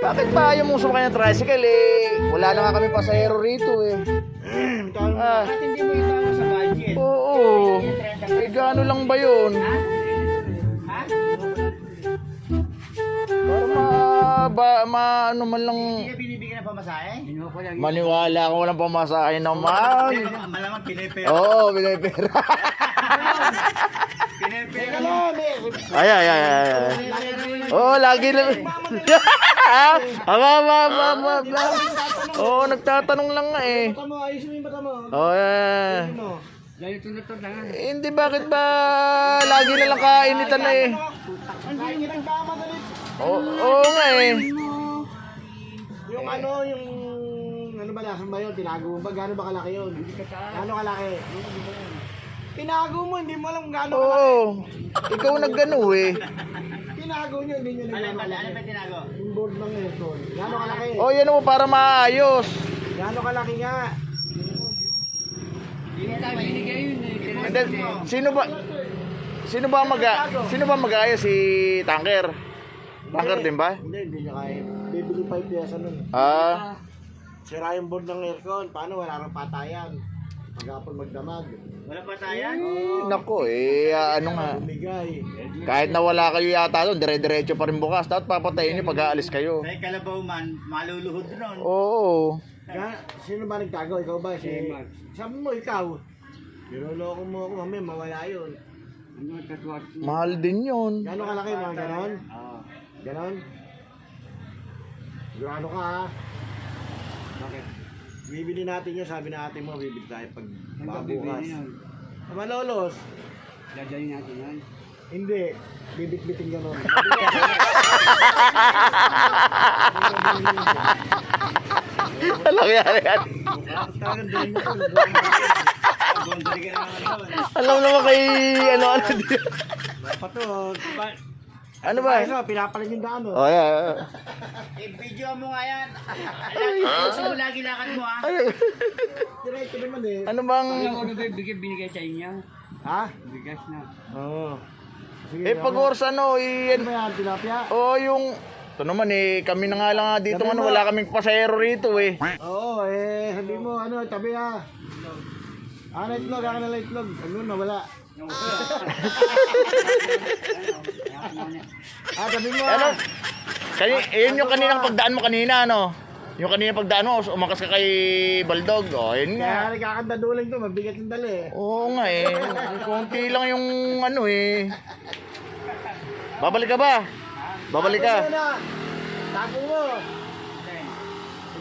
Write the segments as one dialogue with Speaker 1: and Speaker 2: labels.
Speaker 1: Bakit ba ayaw mong sumakay ng tricycle eh? Wala na nga kami pasahero rito eh.
Speaker 2: Bakit hindi mo itago sa budget?
Speaker 1: Oo. Eh, gaano lang ba yun?
Speaker 2: Ha?
Speaker 1: Para ano man lang.
Speaker 2: Hindi ka binibigyan ng pamasahe?
Speaker 1: Maniwala ako walang pamasahe naman.
Speaker 2: Malamang pinipera.
Speaker 1: Oo, binipera.
Speaker 2: Pinipera lang.
Speaker 1: Ay. Oo, lagi na. Aba. Oo, nagtatanong lang nga eh.
Speaker 2: Mata mo, ayusin mo yung mata mo.
Speaker 1: Oo, yeah.
Speaker 2: Ganito na to lang.
Speaker 1: Hindi, bakit ba lagi na lang kainitan na eh?
Speaker 2: Kain kitang tama galit.
Speaker 1: Oo nga eh.
Speaker 2: Yung ano ba lasan ba yun? Tinago mo ba? Gano'n ba kalaki yun? Gano'n kalaki? Tinago mo, hindi mo alam gano'n kalaki.
Speaker 1: Oo. Ikaw naggano eh.
Speaker 2: Tinago nyo, hindi nyo nagano kalaki. Ano ba tinago? Yung board ng aircon. Gano'n kalaki?
Speaker 1: Oh, yan mo para maayos.
Speaker 2: Gano'n kalaki nga? Hindi tayo binigay yun eh.
Speaker 1: And then, sino ba mag-aayos si Tanker? Tanker din ba?
Speaker 2: Hindi niya kaya. Bibili pa yung piyesa nun.
Speaker 1: Ah,
Speaker 2: Sira yung board ng aircon. Paano? Wala nang patayan. Maghapon magdamag. Wala patayan?
Speaker 1: nako eh, ano nga.
Speaker 2: Bumigay.
Speaker 1: Kahit nawala kayo yata doon, dire-diretso pa rin bukas. Dapat papatayin nyo pag aalis kayo.
Speaker 2: May kalabaw man, maluluhod nun.
Speaker 1: Oo.
Speaker 2: Sino ba nagtago? Ikaw ba? Sabi mo, ikaw. Niloloko mo ako, mamaya mawala yun.
Speaker 1: Mahal din yun.
Speaker 2: Gano'n kalaki mga ganon? Ganon? Sigurado ka ha? Bakit? Bibili natin yun, sabi na atin mo, bibili tayo pag bukas. Sa Malolos?
Speaker 3: Dadalhin natin yan.
Speaker 2: Hindi. Bibit-bitin ganon.
Speaker 1: Alam yan.
Speaker 2: Talagang dali mo ito.
Speaker 1: Alam naman kay ano dito.
Speaker 2: Pato,
Speaker 1: Ano ba?
Speaker 2: pinapalag yung daan.
Speaker 1: Oh, yeah.
Speaker 2: I-video mo nga yan. Gusto mo lagi lakad mo ha. Diretso naman eh.
Speaker 1: Ano bang
Speaker 3: Alam mo na ba binigay sa inyo?
Speaker 2: Ha?
Speaker 3: Bigas na.
Speaker 2: Oo. Sige,
Speaker 1: eh pag oras ano,
Speaker 2: ano ba yan, tilapia?
Speaker 1: oh yung ito naman eh, kami na nga lang nga dito
Speaker 2: Sabi
Speaker 1: ano,
Speaker 2: mo.
Speaker 1: wala kaming pasahero rito eh.
Speaker 2: Oo, sabi mo, tabi ha. Na itlog, na itlog. Ano, nawala. Tabi mo
Speaker 1: Ano?
Speaker 2: ha.
Speaker 1: Yun yung kaninang pagdaan mo kanina ano. Yung kanina pagdaan mo, umakas ka kay Baldog. Oh, yun nga.
Speaker 2: Kaya nagkakandaduling to, mabigat yung dali eh.
Speaker 1: Oo nga eh. Konti lang yung ano eh. Babalik ka ba? Babalik ka.
Speaker 2: Tabi mo na. Tabi mo.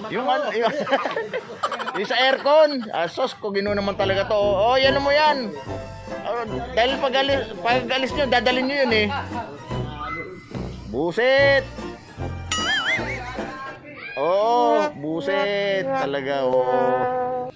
Speaker 1: Yung ano, yung sa aircon. Sos ko, gino naman talaga to. Oh, yan mo yan. Dahil pag alis nyo, dadalhin nyo yun eh. Buset. Oh, buset talaga. Oh.